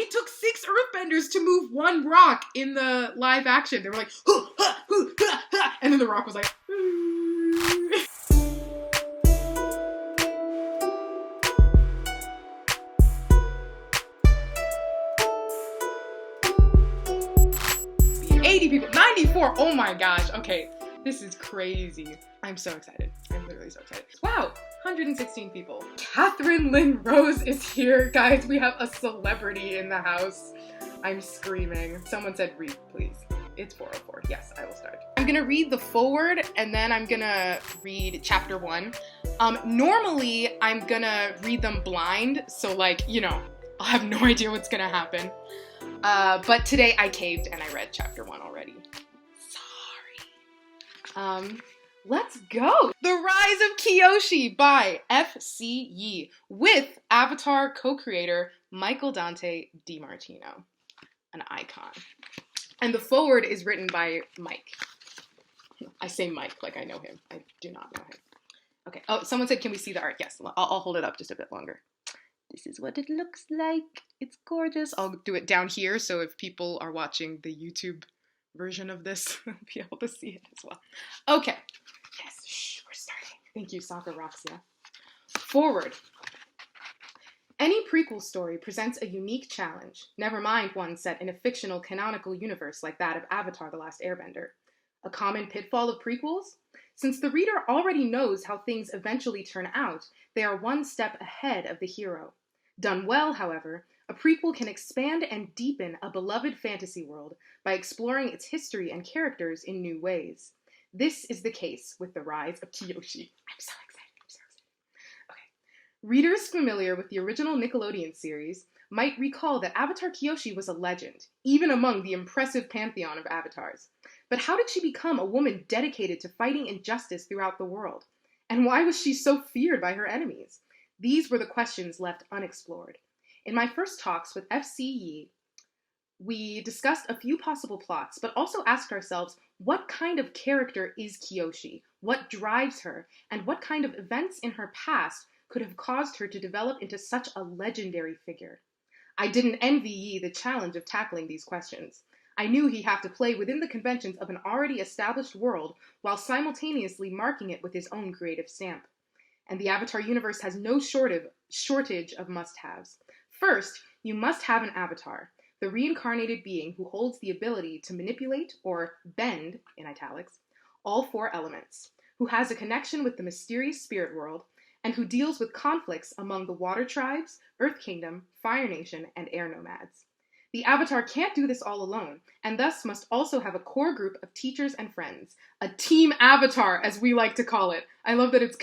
it took 6 earthbenders to move one rock in the live action. They were like, huh, huh, huh, huh, huh, and then the rock was like, people, 94, oh my gosh, okay, this is crazy. I'm so excited. I'm literally so excited. Wow, 116 people. Catherine Lynn Rose is here. Guys, we have a celebrity in the house. I'm screaming. Someone said read, please. It's 4:04. Yes, I will start. I'm gonna read the foreword and then I'm gonna read chapter 1. Normally, I'm gonna read them blind, so like, you know, I'll have no idea what's gonna happen. But today I caved and I read chapter 1 already. Sorry. Let's go! The Rise of Kyoshi by F.C. Yee with Avatar co-creator Michael Dante DiMartino. An icon. And the foreword is written by Mike. I say Mike like I know him. I do not know him. Okay. Oh, someone said, can we see the art? Yes. I'll hold it up just a bit longer. This is what it looks like. It's gorgeous. I'll do it down here so if people are watching the YouTube version of this, they'll be able to see it as well. Okay. Yes, shh, we're starting. Thank you, Soccer Roxia. Forward. Any prequel story presents a unique challenge, never mind one set in a fictional canonical universe like that of Avatar: The Last Airbender. A common pitfall of prequels? Since the reader already knows how things eventually turn out, they are one step ahead of the hero. Done well, however, a prequel can expand and deepen a beloved fantasy world by exploring its history and characters in new ways. This is the case with The Rise of Kyoshi. I'm so excited. Okay. Readers familiar with the original Nickelodeon series might recall that Avatar Kyoshi was a legend, even among the impressive pantheon of avatars. But how did she become a woman dedicated to fighting injustice throughout the world? And why was she so feared by her enemies? These were the questions left unexplored. In my first talks with F.C. Yee, we discussed a few possible plots, but also asked ourselves, what kind of character is Kyoshi? What drives her? And what kind of events in her past could have caused her to develop into such a legendary figure? I didn't envy Yee the challenge of tackling these questions. I knew he'd have to play within the conventions of an already established world while simultaneously marking it with his own creative stamp. And the Avatar universe has no shortage of must-haves. First, you must have an avatar, the reincarnated being who holds the ability to manipulate, or bend, in italics, all 4 elements, who has a connection with the mysterious spirit world, and who deals with conflicts among the water tribes, Earth Kingdom, Fire Nation, and air nomads. The Avatar can't do this all alone, and thus must also have a core group of teachers and friends. A Team Avatar, as we like to call it. I love that it's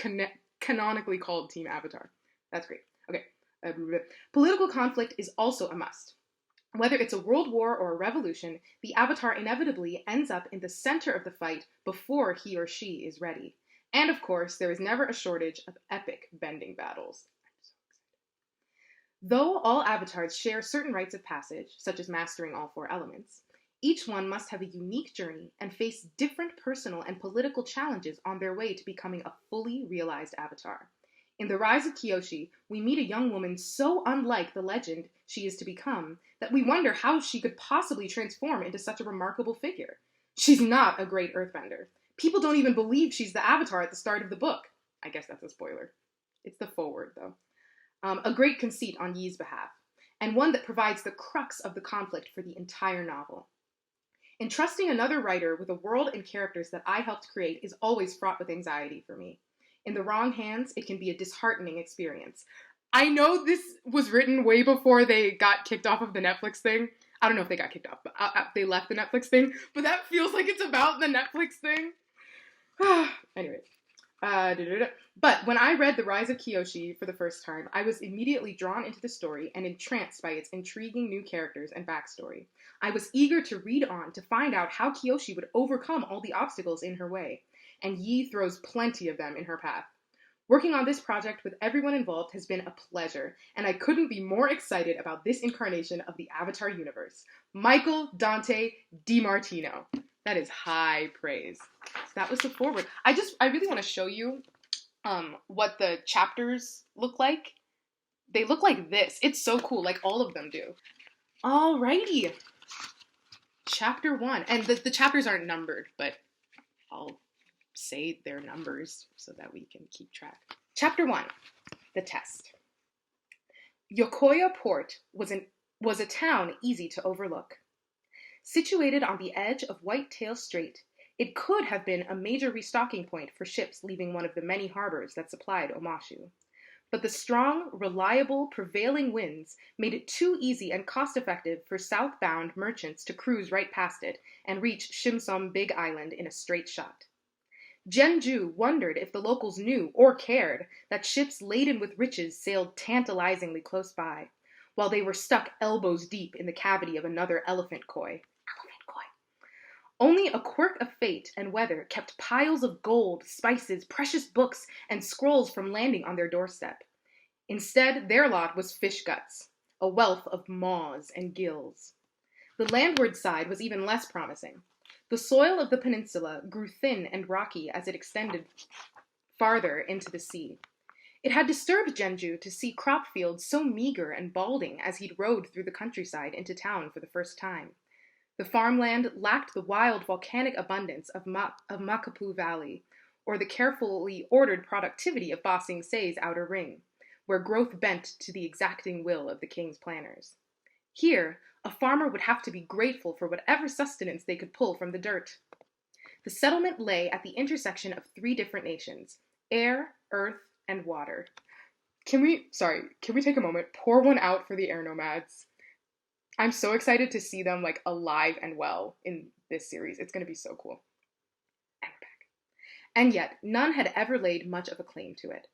canonically called Team Avatar. That's great. Okay. Political conflict is also a must. Whether it's a world war or a revolution, the Avatar inevitably ends up in the center of the fight before he or she is ready. And of course, there is never a shortage of epic bending battles. Though all avatars share certain rites of passage, such as mastering all 4 elements, each one must have a unique journey and face different personal and political challenges on their way to becoming a fully realized avatar. In The Rise of Kyoshi, we meet a young woman so unlike the legend she is to become that we wonder how she could possibly transform into such a remarkable figure. She's not a great earthbender. People don't even believe she's the Avatar at the start of the book. I guess that's a spoiler. It's the foreword, though. A great conceit on Yee's behalf, and one that provides the crux of the conflict for the entire novel. Entrusting another writer with a world and characters that I helped create is always fraught with anxiety for me. In the wrong hands, it can be a disheartening experience. I know this was written way before they got kicked off of the Netflix thing. I don't know if they got kicked off, but they left the Netflix thing. But that feels like it's about the Netflix thing. Anyways. But when I read The Rise of Kyoshi for the first time, I was immediately drawn into the story and entranced by its intriguing new characters and backstory. I was eager to read on to find out how Kyoshi would overcome all the obstacles in her way, and Yee throws plenty of them in her path. Working on this project with everyone involved has been a pleasure, and I couldn't be more excited about this incarnation of the Avatar universe. Michael Dante DiMartino. That is high praise. So that was the foreword. I really want to show you what the chapters look like. They look like this. It's so cool, like all of them do. Alrighty. Chapter 1. And the chapters aren't numbered, but I'll say their numbers so that we can keep track. Chapter 1. The Test. Yokoya Port was a town easy to overlook. Situated on the edge of Whitetail Strait, it could have been a major restocking point for ships leaving one of the many harbors that supplied Omashu. But the strong, reliable, prevailing winds made it too easy and cost-effective for southbound merchants to cruise right past it and reach Shimsom Big Island in a straight shot. Genju wondered if the locals knew or cared that ships laden with riches sailed tantalizingly close by, while they were stuck elbows deep in the cavity of another elephant koi. Only a quirk of fate and weather kept piles of gold, spices, precious books, and scrolls from landing on their doorstep. Instead, their lot was fish guts, a wealth of maws and gills. The landward side was even less promising. The soil of the peninsula grew thin and rocky as it extended farther into the sea. It had disturbed Genju to see crop fields so meager and balding as he'd rode through the countryside into town for the first time. The farmland lacked the wild volcanic abundance of Makapu Valley, or the carefully ordered productivity of Ba Sing Se's outer ring, where growth bent to the exacting will of the king's planners. Here, a farmer would have to be grateful for whatever sustenance they could pull from the dirt. The settlement lay at the intersection of 3 different nations: air, earth, and water. Can we take a moment, pour one out for the air nomads? I'm so excited to see them alive and well in this series. It's going to be so cool. And we're back. And yet, none had ever laid much of a claim to it.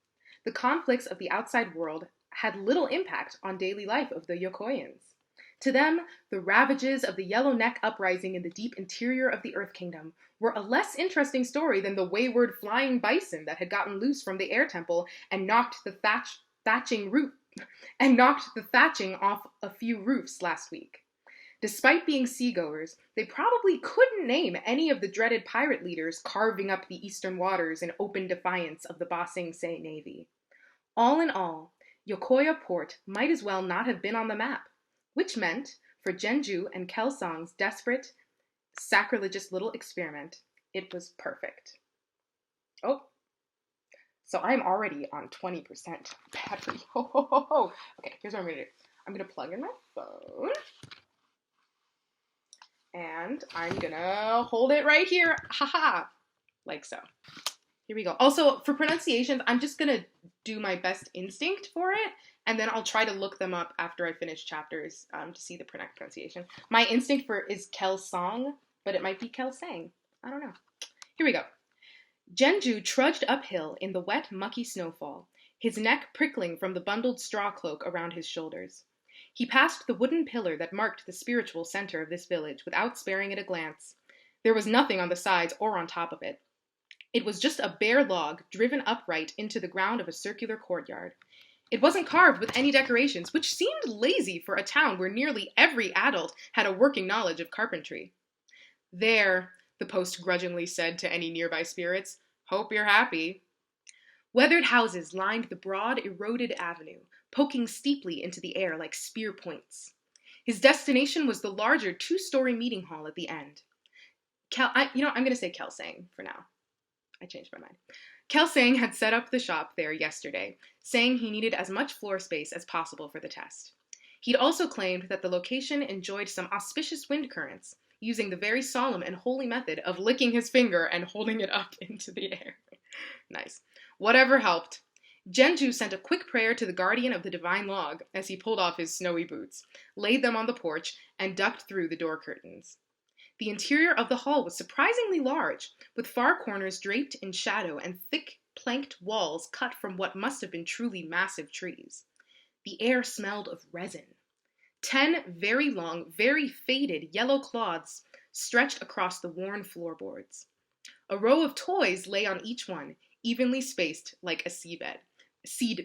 The conflicts of the outside world had little impact on daily life of the Yokoyans. To them, the ravages of the Yellow Neck uprising in the deep interior of the Earth Kingdom were a less interesting story than the wayward flying bison that had gotten loose from the air temple and knocked the thatching off a few roofs last week. Despite being seagoers, they probably couldn't name any of the dreaded pirate leaders carving up the eastern waters in open defiance of the Ba Sing Se Navy. All in all, Yokoya Port might as well not have been on the map, which meant, for Genju and Kelsang's desperate, sacrilegious little experiment, it was perfect. Oh, so I'm already on 20% battery. Ho, ho, ho, ho. Okay, here's what I'm going to do. I'm going to plug in my phone. And I'm going to hold it right here. Haha. Like so. Here we go. Also, for pronunciations, I'm just going to do my best instinct for it. And then I'll try to look them up after I finish chapters to see the pronunciation. My instinct is Kelsang, but it might be Kelsang. I don't know. Here we go. Genju trudged uphill in the wet, mucky snowfall, his neck prickling from the bundled straw cloak around his shoulders. He passed the wooden pillar that marked the spiritual center of this village without sparing it a glance. There was nothing on the sides or on top of it. It was just a bare log driven upright into the ground of a circular courtyard. It wasn't carved with any decorations, which seemed lazy for a town where nearly every adult had a working knowledge of carpentry. There, the post grudgingly said to any nearby spirits, "Hope you're happy." Weathered houses lined the broad, eroded avenue, poking steeply into the air like spear points. His destination was the larger 2-story meeting hall at the end. I'm going to say Kelsang for now. I changed my mind. Kelsang had set up the shop there yesterday, saying he needed as much floor space as possible for the test. He'd also claimed that the location enjoyed some auspicious wind currents, using the very solemn and holy method of licking his finger and holding it up into the air. Nice. Whatever helped. Genju sent a quick prayer to the guardian of the divine log as he pulled off his snowy boots, laid them on the porch, and ducked through the door curtains. The interior of the hall was surprisingly large, with far corners draped in shadow and thick planked walls cut from what must have been truly massive trees. The air smelled of resin. 10 very long, very faded yellow cloths stretched across the worn floorboards. A row of toys lay on each one, evenly spaced like a seed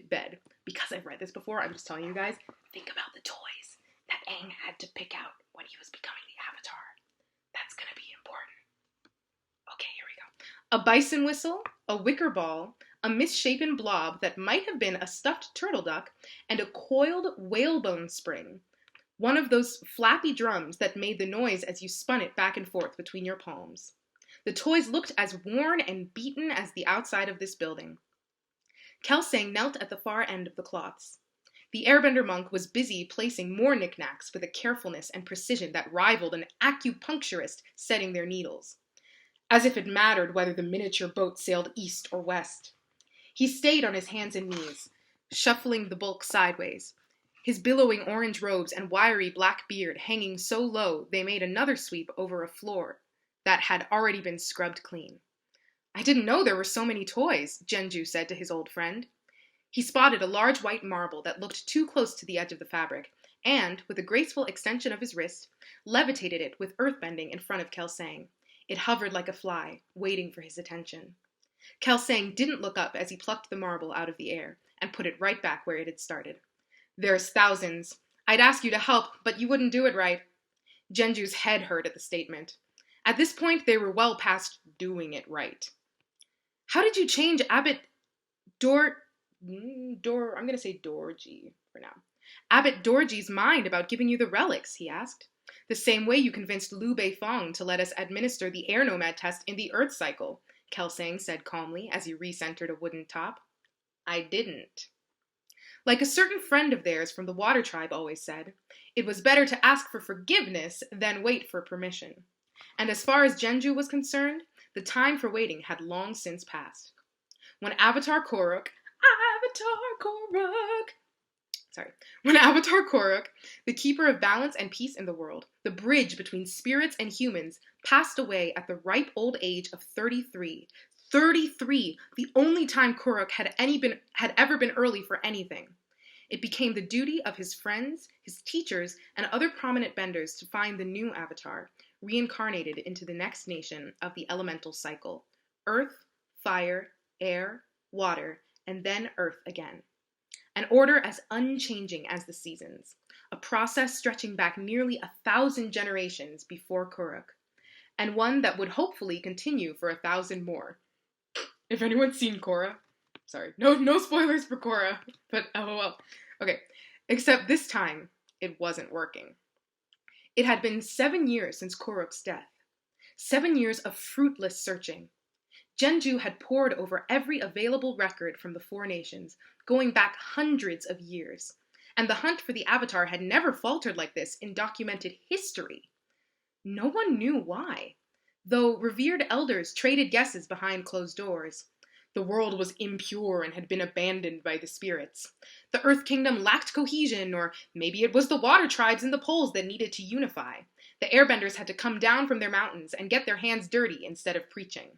bed. Because I've read this before, I'm just telling you guys, think about the toys that Aang had to pick out when he was becoming the Avatar. That's going to be important. Okay, here we go. A bison whistle, a wicker ball, a misshapen blob that might have been a stuffed turtle duck, and a coiled whalebone spring One of those flappy drums that made the noise as you spun it back and forth between your palms. The toys looked as worn and beaten as the outside of this building. Kelsang knelt at the far end of the cloths. The airbender monk was busy placing more knickknacks with a carefulness and precision that rivaled an acupuncturist setting their needles. As if it mattered whether the miniature boat sailed east or west. He stayed on his hands and knees, shuffling the bulk sideways, his billowing orange robes and wiry black beard hanging so low they made another sweep over a floor that had already been scrubbed clean. "I didn't know there were so many toys," Genju said to his old friend. He spotted a large white marble that looked too close to the edge of the fabric, and, with a graceful extension of his wrist, levitated it with earthbending in front of Kelsang. It hovered like a fly, waiting for his attention. Kelsang didn't look up as he plucked the marble out of the air and put it right back where it had started. "There's thousands. I'd ask you to help, but you wouldn't do it right." Genju's head hurt at the statement. At this point, they were well past doing it right. "How did you change Abbot I'm going to say Dorji for now. Abbot Dorji's mind about giving you the relics?" he asked. "The same way you convinced Liu Beifong to let us administer the air nomad test in the Earth cycle," Kelsang said calmly as he recentered a wooden top. "I didn't." Like a certain friend of theirs from the Water Tribe always said, it was better to ask for forgiveness than wait for permission. And as far as Genju was concerned, the time for waiting had long since passed. When Avatar Korok, the keeper of balance and peace in the world, the bridge between spirits and humans, passed away at the ripe old age of 33. 33, the only time Korok had ever been early for anything. It became the duty of his friends, his teachers, and other prominent benders to find the new avatar, reincarnated into the next nation of the elemental cycle: earth, fire, air, water, and then earth again. An order as unchanging as the seasons, a process stretching back nearly 1,000 generations before Korok, and one that would hopefully continue for 1,000 more. If anyone's seen Korra, sorry, no spoilers for Korra, but LOL. Okay, except this time, it wasn't working. It had been 7 years since Korok's death. 7 years of fruitless searching. Genju had pored over every available record from the Four Nations, going back hundreds of years, and the hunt for the Avatar had never faltered like this in documented history. No one knew why, though revered elders traded guesses behind closed doors. The world was impure and had been abandoned by the spirits. The Earth Kingdom lacked cohesion, or maybe it was the water tribes in the poles that needed to unify. The airbenders had to come down from their mountains and get their hands dirty instead of preaching.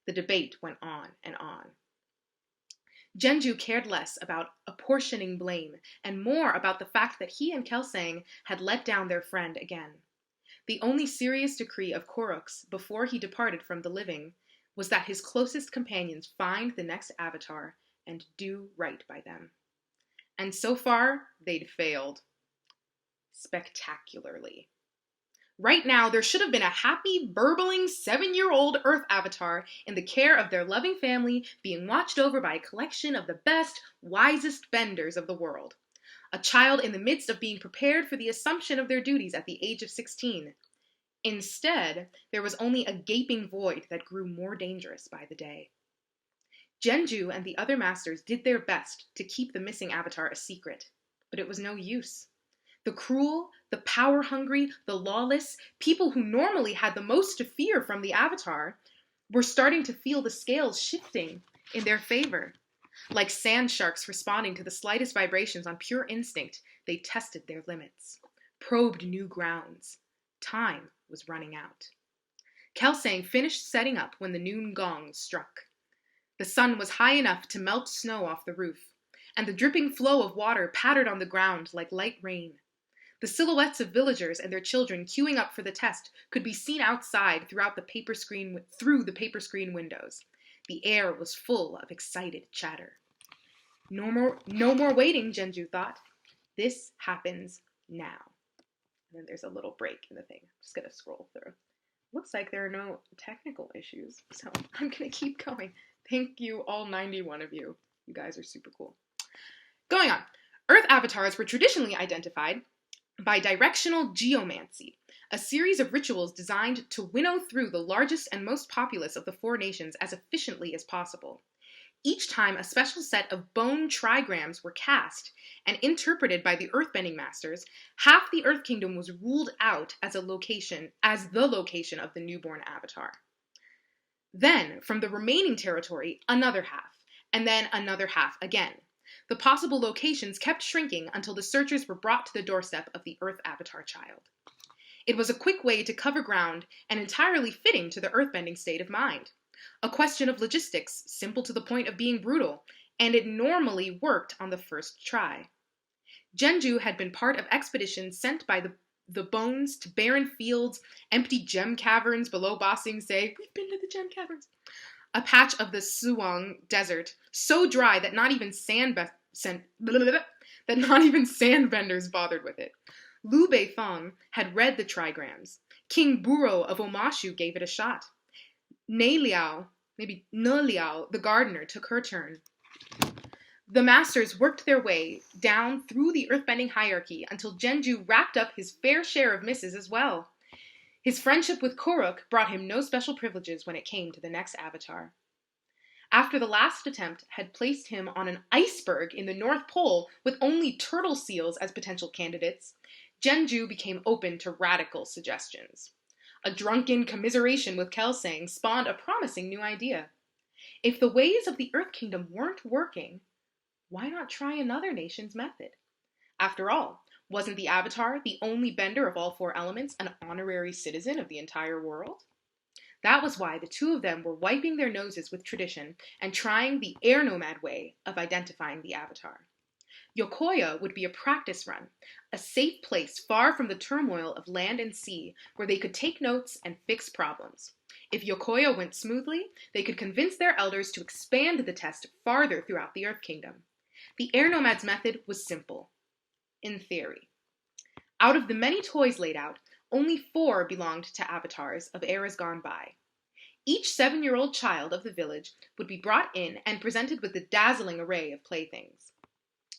The debate went on and on. Genju cared less about apportioning blame and more about the fact that he and Kelsang had let down their friend again. The only serious decree of Korok's before he departed from the living was that his closest companions find the next avatar and do right by them. And so far, they'd failed. Spectacularly. Right now, there should have been a happy, burbling 7-year-old Earth avatar in the care of their loving family, being watched over by a collection of the best, wisest benders of the world. A child in the midst of being prepared for the assumption of their duties at the age of 16. Instead, there was only a gaping void that grew more dangerous by the day. Genju and the other masters did their best to keep the missing avatar a secret, but it was no use. The cruel, the power-hungry, the lawless, people who normally had the most to fear from the Avatar, were starting to feel the scales shifting in their favor. Like sand sharks responding to the slightest vibrations on pure instinct, they tested their limits, probed new grounds. Time was running out. Kelsang finished setting up when the noon gong struck. The sun was high enough to melt snow off the roof, and the dripping flow of water pattered on the ground like light rain. The silhouettes of villagers and their children queuing up for the test could be seen outside through the paper screen windows. The air was full of excited chatter. No more waiting, Genju thought. This happens now. And then there's a little break in the thing. I'm just going to scroll through. Looks like there are no technical issues, so I'm going to keep going. Thank you, all 91 of you. You guys are super cool. Going on. Earth avatars were traditionally identified by directional geomancy, a series of rituals designed to winnow through the largest and most populous of the four nations as efficiently as possible. Each time a special set of bone trigrams were cast and interpreted by the earthbending masters, half the Earth Kingdom was ruled out as the location of the newborn avatar. Then, from the remaining territory, another half, and then another half again. The possible locations kept shrinking until the searchers were brought to the doorstep of the Earth Avatar child. It was a quick way to cover ground and entirely fitting to the earthbending state of mind. A question of logistics, simple to the point of being brutal, and it normally worked on the first try. Genju had been part of expeditions sent by the bones to barren fields, empty gem caverns below Ba Sing Se. We've been to the gem caverns. A patch of the Suwang Desert, so dry that not even sandbenders bothered with it. Liu Beifeng had read the trigrams. King Buro of Omashu gave it a shot. Ne Liao, the gardener, took her turn. The masters worked their way down through the earthbending hierarchy until Genju racked up his fair share of misses as well. His friendship with Korok brought him no special privileges when it came to the next avatar. After the last attempt had placed him on an iceberg in the North Pole with only turtle seals as potential candidates, Genju became open to radical suggestions. A drunken commiseration with Kelsang spawned a promising new idea. If the ways of the Earth Kingdom weren't working, why not try another nation's method? After all, wasn't the Avatar the only bender of all four elements, an honorary citizen of the entire world? That was why the two of them were wiping their noses with tradition and trying the air nomad way of identifying the Avatar. Yokoya would be a practice run, a safe place far from the turmoil of land and sea where they could take notes and fix problems. If Yokoya went smoothly, they could convince their elders to expand the test farther throughout the Earth Kingdom. The air nomad's method was simple. In theory. Out of the many toys laid out, only 4 belonged to avatars of eras gone by. Each 7-year-old child of the village would be brought in and presented with a dazzling array of playthings.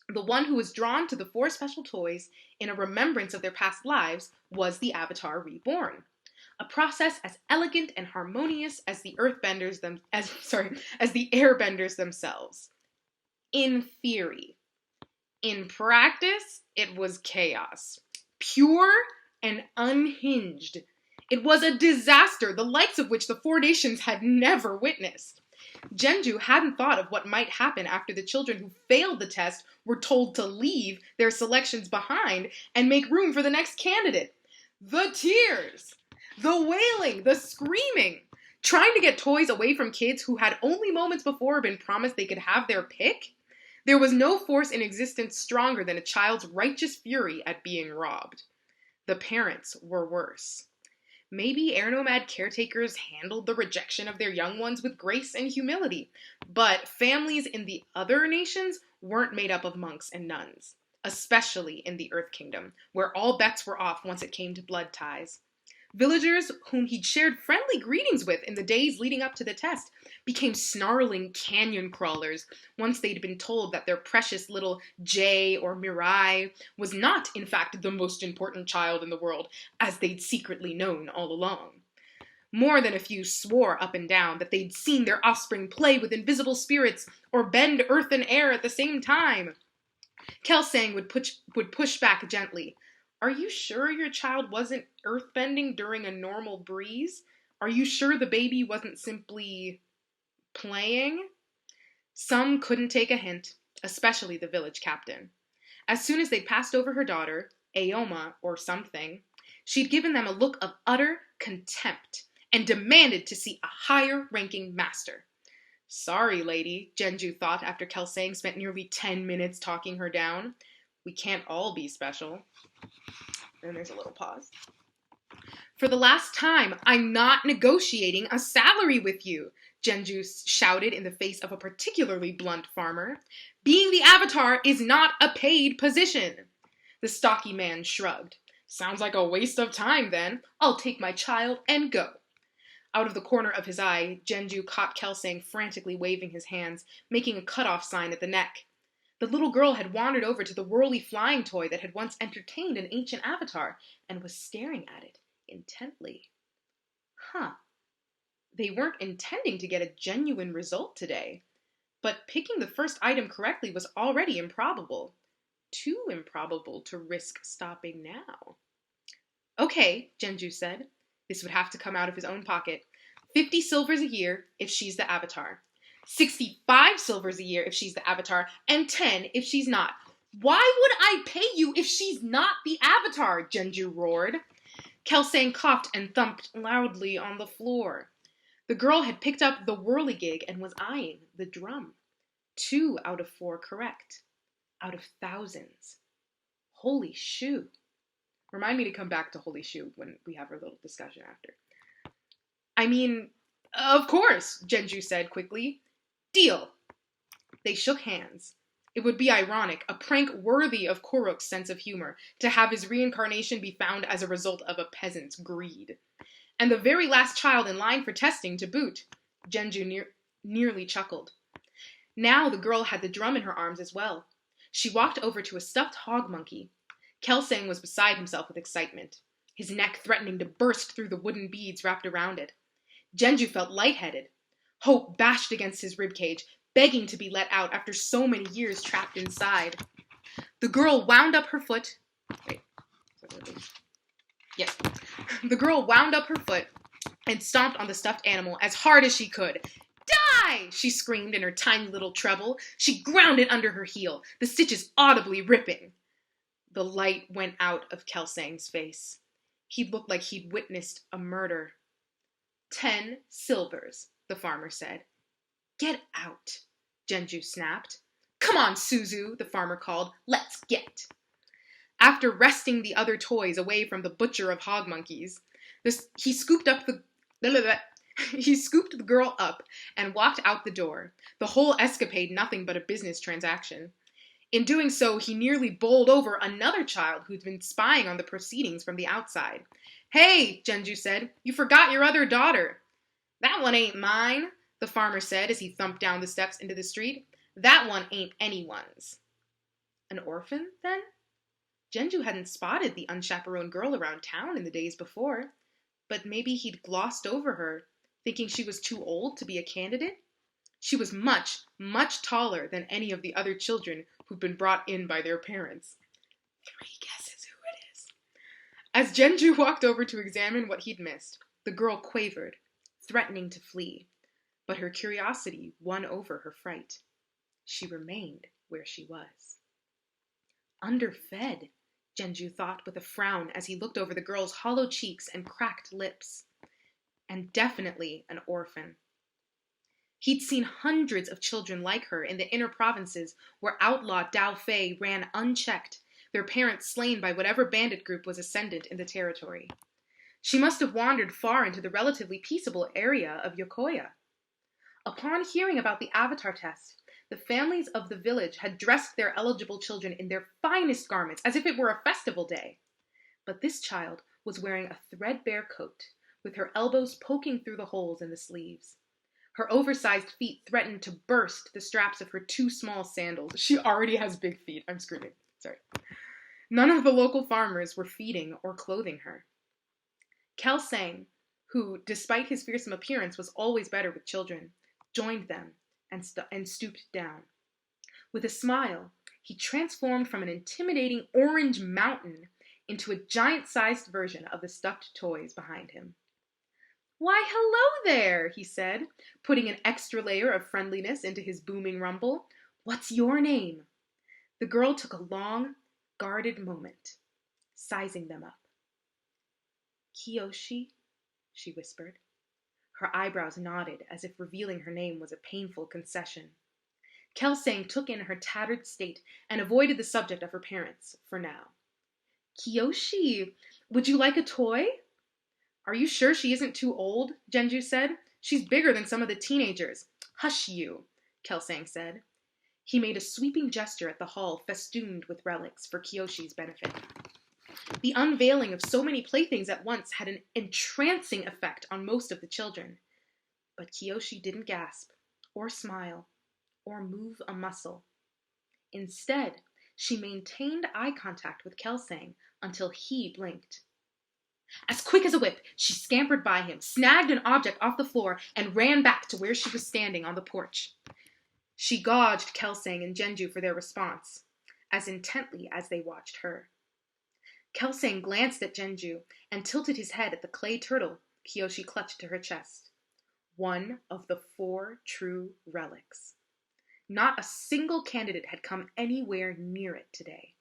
The one who was drawn to the 4 special toys in a remembrance of their past lives was the Avatar reborn. A process as elegant and harmonious as the airbenders themselves. In theory. In practice, it was chaos. Pure and unhinged. It was a disaster, the likes of which the 4 nations had never witnessed. Genju hadn't thought of what might happen after the children who failed the test were told to leave their selections behind and make room for the next candidate. The tears, the wailing, the screaming, trying to get toys away from kids who had only moments before been promised they could have their pick. There was no force in existence stronger than a child's righteous fury at being robbed. The parents were worse. Maybe air nomad caretakers handled the rejection of their young ones with grace and humility, but families in the other nations weren't made up of monks and nuns, especially in the Earth Kingdom, where all bets were off once it came to blood ties. Villagers whom he'd shared friendly greetings with in the days leading up to the test became snarling canyon crawlers once they'd been told that their precious little Jay or Mirai was not, in fact, the most important child in the world, as they'd secretly known all along. More than a few swore up and down that they'd seen their offspring play with invisible spirits or bend earth and air at the same time. Kelsang would push back gently. Are you sure your child wasn't earthbending during a normal breeze? Are you sure the baby wasn't simply playing? Some couldn't take a hint, especially the village captain. As soon as they'd passed over her daughter, Aoma or something, she'd given them a look of utter contempt and demanded to see a higher-ranking master. Sorry, lady, Genju thought after Kelsang spent nearly 10 minutes talking her down. We can't all be special. And there's a little pause. For the last time, I'm not negotiating a salary with you, Genju shouted in the face of a particularly blunt farmer. Being the Avatar is not a paid position. The stocky man shrugged. Sounds like a waste of time then. I'll take my child and go. Out of the corner of his eye, Genju caught Kelsang frantically waving his hands, making a cutoff sign at the neck. The little girl had wandered over to the whirly flying toy that had once entertained an ancient avatar and was staring at it intently. Huh. They weren't intending to get a genuine result today, but picking the first item correctly was already improbable. Too improbable to risk stopping now. Okay, Genju said. This would have to come out of his own pocket. 50 silvers a year if she's the avatar. 65 silvers a year if she's the avatar, and 10 if she's not. Why would I pay you if she's not the avatar? Genju roared. Kelsang coughed and thumped loudly on the floor. The girl had picked up the whirligig and was eyeing the drum. 2 out of 4 correct. Out of thousands. Holy shoe. Remind me to come back to holy shoe when we have our little discussion after. I mean, of course, Genju said quickly. Deal. They shook hands. It would be ironic, a prank worthy of Korok's sense of humor, to have his reincarnation be found as a result of a peasant's greed. And the very last child in line for testing to boot. Genju nearly chuckled. Now the girl had the drum in her arms as well. She walked over to a stuffed hog monkey. Kelsang was beside himself with excitement, his neck threatening to burst through the wooden beads wrapped around it. Genju felt lightheaded. Hope bashed against his ribcage, begging to be let out after so many years trapped inside. The girl wound up her foot. Yes. The girl wound up her foot and stomped on the stuffed animal as hard as she could. Die! She screamed in her tiny little treble. She ground it under her heel, the stitches audibly ripping. The light went out of Kelsang's face. He looked like he'd witnessed a murder. 10 silvers, the farmer said. Get out, Genju snapped. Come on, Suzu, the farmer called. Let's get. After wresting the other toys away from the butcher of hog monkeys, he scooped the girl up and walked out the door, the whole escapade nothing but a business transaction. In doing so, he nearly bowled over another child who'd been spying on the proceedings from the outside. Hey, Genju said, you forgot your other daughter. That one ain't mine, the farmer said as he thumped down the steps into the street. That one ain't anyone's. An orphan, then? Genju hadn't spotted the unchaperoned girl around town in the days before, but maybe he'd glossed over her, thinking she was too old to be a candidate? She was much, much taller than any of the other children who'd been brought in by their parents. 3 guesses who it is. As Genju walked over to examine what he'd missed, the girl quavered, threatening to flee, but her curiosity won over her fright. She remained where she was. Underfed, Genju thought with a frown as he looked over the girl's hollow cheeks and cracked lips. And definitely an orphan. He'd seen hundreds of children like her in the inner provinces where outlaw Dao Fei ran unchecked, their parents slain by whatever bandit group was ascendant in the territory. She must have wandered far into the relatively peaceable area of Yokoya. Upon hearing about the avatar test, the families of the village had dressed their eligible children in their finest garments as if it were a festival day. But this child was wearing a threadbare coat, with her elbows poking through the holes in the sleeves. Her oversized feet threatened to burst the straps of her 2 small sandals. She already has big feet. I'm screaming. Sorry. None of the local farmers were feeding or clothing her. Kelsang, who, despite his fearsome appearance, was always better with children, joined them and stooped down. With a smile, he transformed from an intimidating orange mountain into a giant-sized version of the stuffed toys behind him. Why, hello there, he said, putting an extra layer of friendliness into his booming rumble. What's your name? The girl took a long, guarded moment, sizing them up. Kyoshi, she whispered. Her eyebrows nodded as if revealing her name was a painful concession. Kelsang took in her tattered state and avoided the subject of her parents, for now. Kyoshi, would you like a toy? Are you sure she isn't too old? Genju said. She's bigger than some of the teenagers. Hush you, Kelsang said. He made a sweeping gesture at the hall festooned with relics for Kyoshi's benefit. The unveiling of so many playthings at once had an entrancing effect on most of the children. But Kyoshi didn't gasp, or smile, or move a muscle. Instead, she maintained eye contact with Kelsang until he blinked. As quick as a whip, she scampered by him, snagged an object off the floor, and ran back to where she was standing on the porch. She gauged Kelsang and Genju for their response, as intently as they watched her. Kelsang glanced at Genju and tilted his head at the clay turtle Kyoshi clutched to her chest. One of the 4 true relics. Not a single candidate had come anywhere near it today.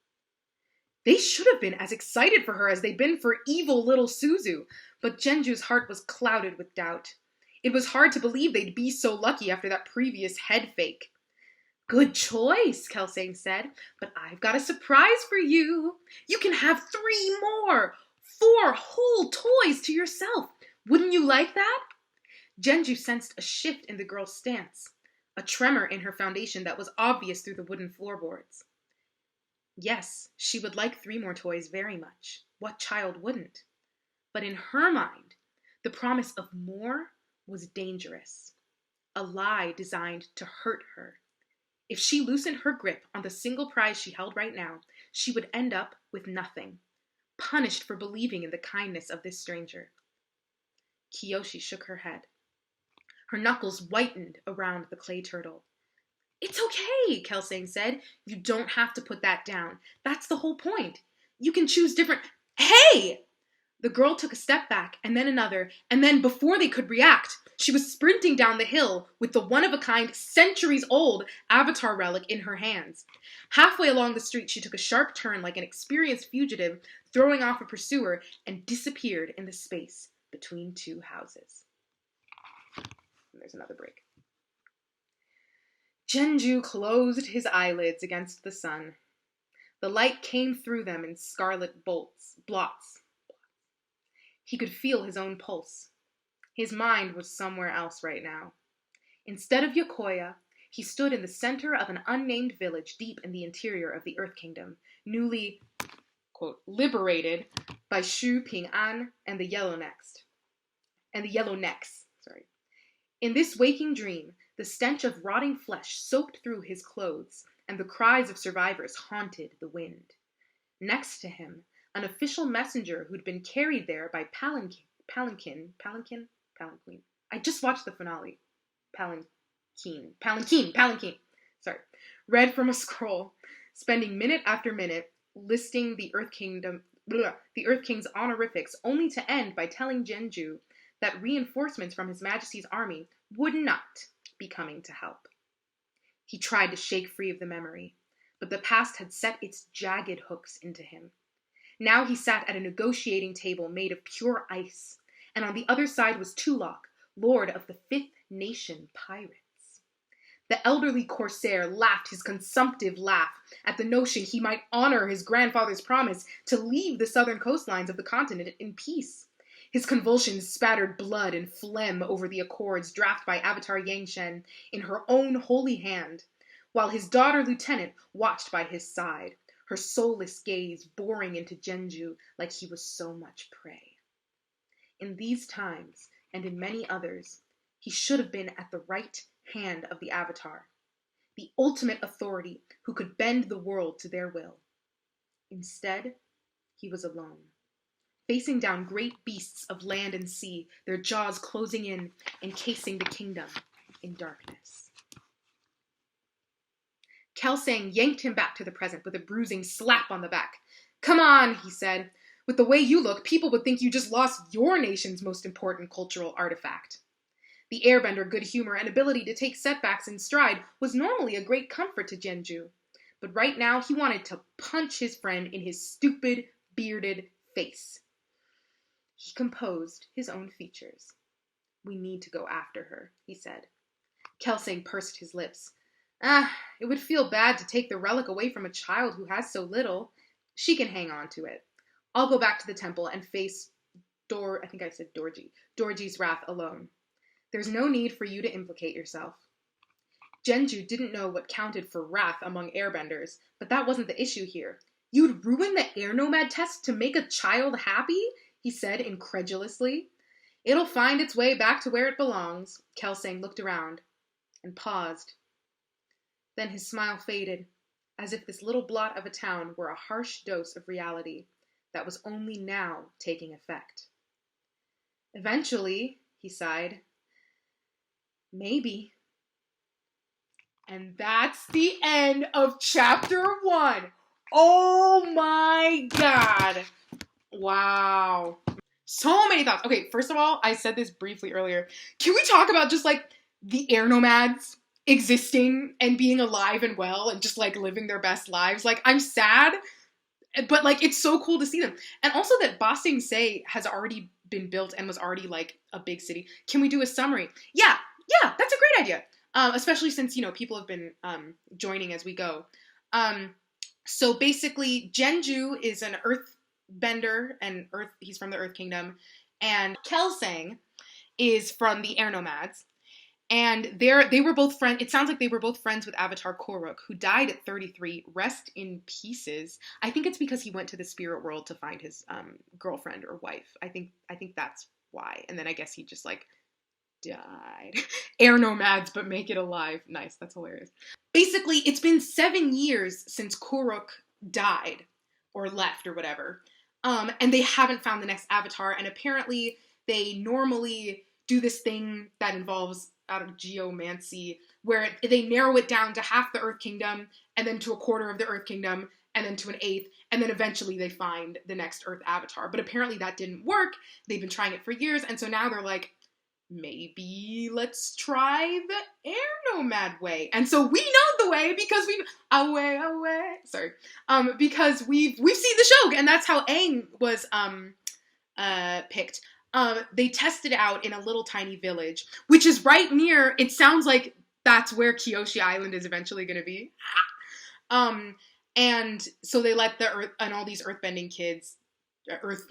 They should have been as excited for her as they'd been for evil little Suzu, but Genju's heart was clouded with doubt. It was hard to believe they'd be so lucky after that previous head fake. Good choice, Kelsang said, but I've got a surprise for you. You can have 3 more, 4 whole toys to yourself. Wouldn't you like that? Genju sensed a shift in the girl's stance, a tremor in her foundation that was obvious through the wooden floorboards. Yes, she would like 3 more toys very much. What child wouldn't? But in her mind, the promise of more was dangerous, a lie designed to hurt her. If she loosened her grip on the single prize she held right now, she would end up with nothing, punished for believing in the kindness of this stranger. Kyoshi shook her head. Her knuckles whitened around the clay turtle. It's okay, Kelsang said. You don't have to put that down. That's the whole point. You can choose different... Hey! The girl took a step back, and then another, and then before they could react, she was sprinting down the hill with the one-of-a-kind, centuries-old Avatar relic in her hands. Halfway along the street, she took a sharp turn like an experienced fugitive, throwing off a pursuer, and disappeared in the space between 2 houses. And there's another break. Genju closed his eyelids against the sun. The light came through them in scarlet blots. He could feel his own pulse. His mind was somewhere else right now. Instead of Yokoya, he stood in the center of an unnamed village deep in the interior of the Earth Kingdom, newly, quote, liberated by Shu Ping-an and the Yellownecks. In this waking dream, the stench of rotting flesh soaked through his clothes, and the cries of survivors haunted the wind. Next to him, an official messenger who'd been carried there by palanquin. I just watched the finale. Palanquin. Sorry. Read from a scroll, spending minute after minute listing the Earth King's honorifics, only to end by telling Genju that reinforcements from His Majesty's army would not be coming to help. He tried to shake free of the memory, but the past had set its jagged hooks into him. Now he sat at a negotiating table made of pure ice, and on the other side was Tulok, lord of the 5th Nation pirates. The elderly corsair laughed his consumptive laugh at the notion he might honor his grandfather's promise to leave the southern coastlines of the continent in peace. His convulsions spattered blood and phlegm over the accords drafted by Avatar Yangshen in her own holy hand, while his daughter lieutenant watched by his side, her soulless gaze boring into Genju like he was so much prey. In these times, and in many others, he should have been at the right hand of the Avatar, the ultimate authority who could bend the world to their will. Instead, he was alone, facing down great beasts of land and sea, their jaws closing in, encasing the kingdom in darkness. Kelsang yanked him back to the present with a bruising slap on the back. Come on, he said. With the way you look, people would think you just lost your nation's most important cultural artifact. The airbender good humor and ability to take setbacks in stride was normally a great comfort to Genju, but right now he wanted to punch his friend in his stupid, bearded face. He composed his own features. We need to go after her, he said. Kelsang pursed his lips. It would feel bad to take the relic away from a child who has so little. She can hang on to it. I'll go back to the temple and face Dorji's wrath alone. There's no need for you to implicate yourself. Genju didn't know what counted for wrath among airbenders, but that wasn't the issue here. You'd ruin the air nomad test to make a child happy? He said incredulously. It'll find its way back to where it belongs. Kelsang looked around and paused. Then his smile faded. as if this little blot of a town were a harsh dose of reality that was only now taking effect. Eventually, he sighed, maybe. And that's the end of chapter 1. Oh my god. Wow. So many thoughts. Okay, first of all, I said this briefly earlier. Can we talk about just like the air nomads existing and being alive and well and just like living their best lives? Like, I'm sad, but like it's so cool to see them. And also that Ba Sing Se has already been built and was already like a big city. Can we do a summary? Yeah, that's a great idea. Especially since, you know, people have been joining as we go. So basically, Genju is an earthbender and he's from the Earth Kingdom. And Kelsang is from the Air Nomads. And they were both friends. It sounds like they were both friends with Avatar Korok, who died at 33. Rest in pieces. I think it's because he went to the spirit world to find his girlfriend or wife. I think that's why. And then I guess he just like died. Air nomads, but make it alive. Nice. That's hilarious. Basically, it's been 7 years since Korok died or left or whatever. And they haven't found the next avatar. And apparently they normally do this thing that involves out of geomancy, where they narrow it down to half the Earth Kingdom, and then to a quarter of the Earth Kingdom, and then to an eighth, and then eventually they find the next Earth avatar. But apparently that didn't work. They've been trying it for years, and so now they're like, maybe let's try the air nomad way. And so we know the way because because we've seen the show, and that's how Aang was picked. They tested it out in a little tiny village, which is right near, it sounds like that's where Kyoshi Island is eventually going to be. And so they let the Earth, and all these earthbending kids, Earth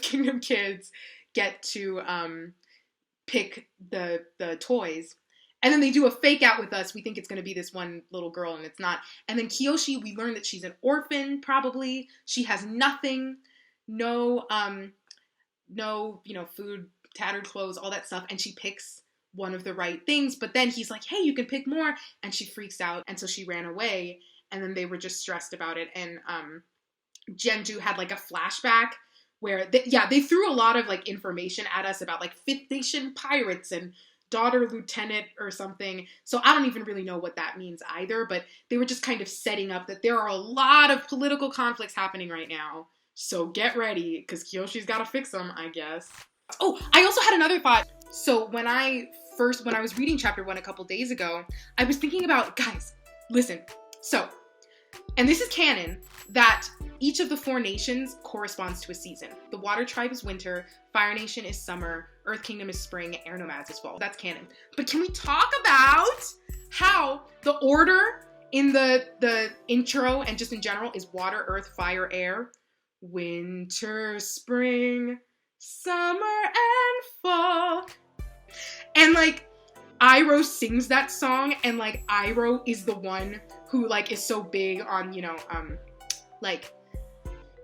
Kingdom kids get to pick the toys. And then they do a fake out with us. We think it's going to be this one little girl, and it's not. And then Kyoshi, we learn that she's an orphan, probably. She has nothing, no, food, tattered clothes, all that stuff. And she picks one of the right things. But then he's like, hey, you can pick more. And she freaks out. And so she ran away. And then they were just stressed about it. And Genju had like a flashback where, they threw a lot of like information at us about like Fifth Nation pirates and daughter lieutenant or something. So I don't even really know what that means either. But they were just kind of setting up that there are a lot of political conflicts happening right now. So get ready, because Kyoshi's got to fix them, I guess. Oh, I also had another thought. So when I was reading chapter 1 a couple days ago, I was thinking about, guys, listen. So, and this is canon, that each of the 4 nations corresponds to a season. The Water Tribe is winter, Fire Nation is summer, Earth Kingdom is spring, Air Nomads is fall. That's canon. But can we talk about how the order in the intro and just in general is water, earth, fire, air, winter, spring, summer, and fall. And like, Iroh sings that song, and like, Iroh is the one who like is so big on, like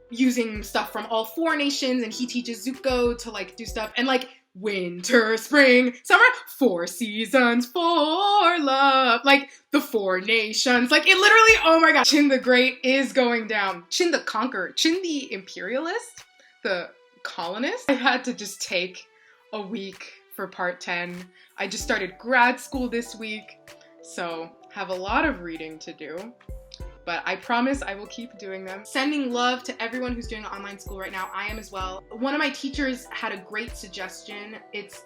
using stuff from all 4 nations, and he teaches Zuko to like do stuff, and like, winter, spring, summer, 4 seasons, 4 love, like the 4 nations, like it literally, oh my god, Chin the Great is going down. Chin the Conqueror, Chin the Imperialist, the colonist. I had to just take a week for part 10. I just started grad school this week, so have a lot of reading to do. But I promise I will keep doing them. Sending love to everyone who's doing online school right now. I am as well. One of my teachers had a great suggestion. It's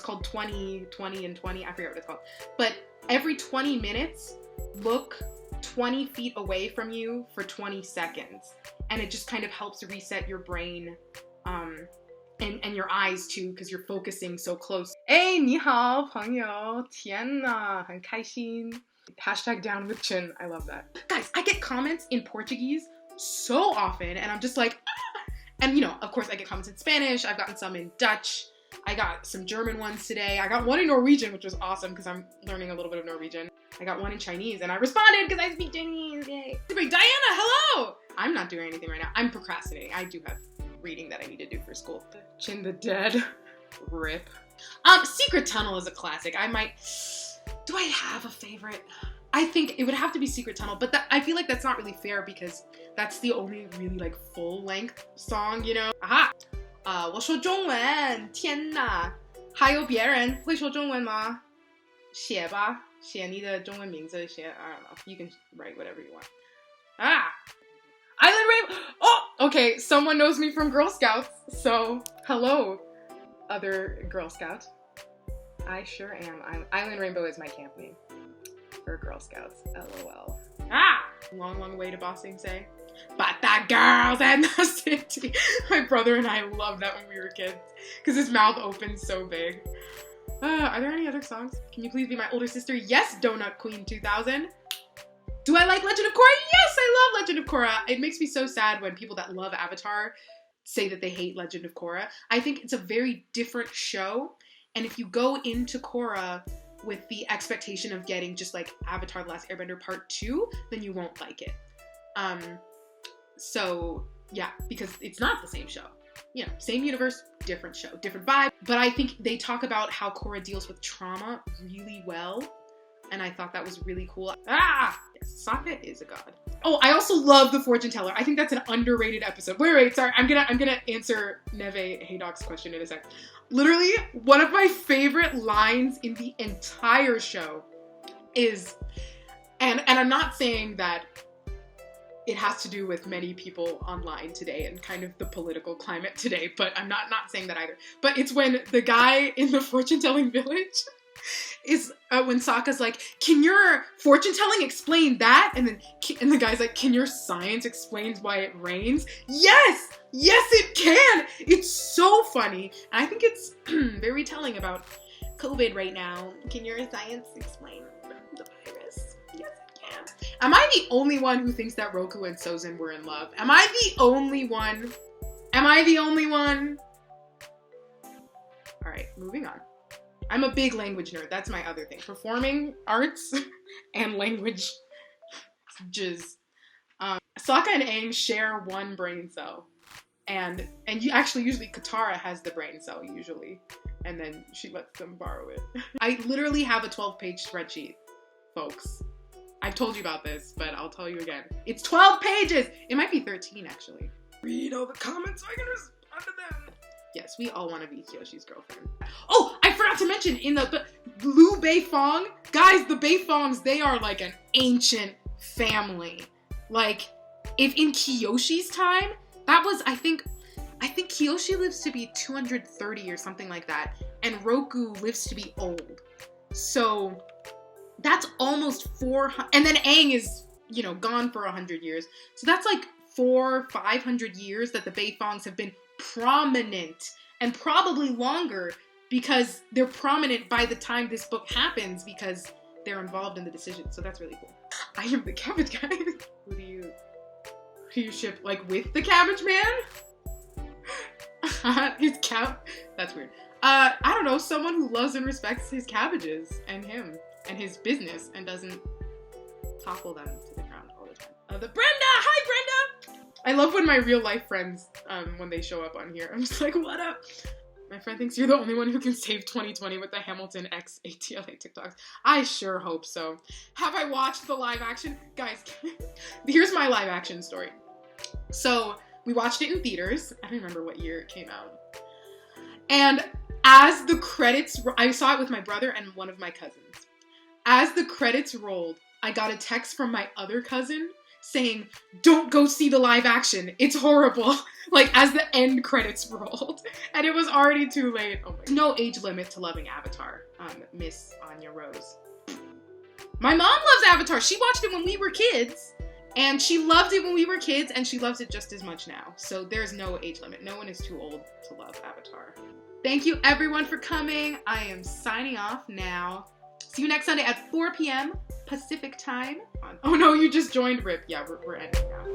called 20, 20, and 20. I forget what it's called. But every 20 minutes, look 20 feet away from you for 20 seconds. And it just kind of helps reset your brain and your eyes too, because you're focusing so close. Hey, 你好, 朋友. 天哪, 很开心. Hashtag down with Chin. I love that. Guys, I get comments in Portuguese so often, and I'm just like, ah! And of course I get comments in Spanish. I've gotten some in Dutch. I got some German ones today. I got one in Norwegian, which was awesome because I'm learning a little bit of Norwegian. I got one in Chinese, and I responded because I speak Chinese. Yay. Diana, hello! I'm not doing anything right now. I'm procrastinating. I do have reading that I need to do for school. Chin the Dead. Rip. Secret Tunnel is a classic. Do I have a favorite? I think it would have to be Secret Tunnel, but I feel like that's not really fair because that's the only really like full length song, you know? Aha! 我说中文，天哪！还有别人会说中文吗？写吧，写你的中文名字，写 I don't know. You can write whatever you want. Ah! Island Rainbow! Oh! Okay, someone knows me from Girl Scouts, so hello, other Girl Scout. I sure am. Island Rainbow is my camp name for Girl Scouts. LOL. Ah! Long way to Ba Sing Se. But the girls in the city. My brother and I loved that when we were kids because his mouth opens so big. Are there any other songs? Can you please be my older sister? Yes, Donut Queen 2000. Do I like Legend of Korra? Yes, I love Legend of Korra. It makes me so sad when people that love Avatar say that they hate Legend of Korra. I think it's a very different show. And if you go into Korra with the expectation of getting just like Avatar: The Last Airbender Part 2, then you won't like it. So yeah, because it's not the same show. You know, same universe, different show, different vibe. But I think they talk about how Korra deals with trauma really well. And I thought that was really cool. Ah! Yes, Sokka is a god. Oh, I also love The Fortune Teller. I think that's an underrated episode. Wait, sorry. I'm gonna answer Neve Haydoc's question in a sec. Literally, one of my favorite lines in the entire show is, and I'm not saying that it has to do with many people online today and kind of the political climate today, but I'm not saying that either. But it's when the guy in the fortune-telling village is when Sokka's like, can your fortune-telling explain that? And the guy's like, can your science explain why it rains? Yes it can. It's so funny. And I think it's very telling about COVID right now. Can your science explain the virus? Yes it can. Am I the only one who thinks that Roku and Sozin were in love? Am I the only one? All right, moving on. I'm a big language nerd. That's my other thing. Performing arts and language. Jizz. Sokka and Aang share one brain cell. And you actually usually Katara has the brain cell usually. And then she lets them borrow it. I literally have a 12-page spreadsheet, folks. I've told you about this, but I'll tell you again. It's 12 pages! It might be 13 actually. Read all the comments so I can respond to them. Yes, we all want to be Kyoshi's girlfriend. Oh, I forgot to mention in the Liu Beifong. Guys, the Beifongs, they are like an ancient family. Like, if in Kyoshi's time, that was, I think Kyoshi lives to be 230 or something like that. And Roku lives to be old. So, that's almost 400, and then Aang is, you know, gone for 100 years. So that's like 400-500 years that the Beifongs have been prominent, and probably longer because they're prominent by the time this book happens because they're involved in the decision. So that's really cool. I am the cabbage guy. Who do you ship like with the cabbage man? His that's weird. I don't know, someone who loves and respects his cabbages and him and his business and doesn't topple them to the ground all the time. The Brenda! Hi, Brenda! I love when my real life friends, when they show up on here, I'm just like, what up? My friend thinks you're the only one who can save 2020 with the Hamilton X ATLA TikToks. I sure hope so. Have I watched the live action? Guys, here's my live action story. So, we watched it in theaters. I don't remember what year it came out. And as the credits, I saw it with my brother and one of my cousins. As the credits rolled, I got a text from my other cousin saying, don't go see the live action. It's horrible. Like, as the end credits rolled. And it was already too late. Oh my. No age limit to loving Avatar, Miss Anya Rose. My mom loves Avatar. She watched it when we were kids. And she loved it when we were kids, and she loves it just as much now. So there's no age limit. No one is too old to love Avatar. Thank you everyone for coming. I am signing off now. See you next Sunday at 4 p.m. Pacific time. Oh no, you just joined RIP. Yeah, we're ending now.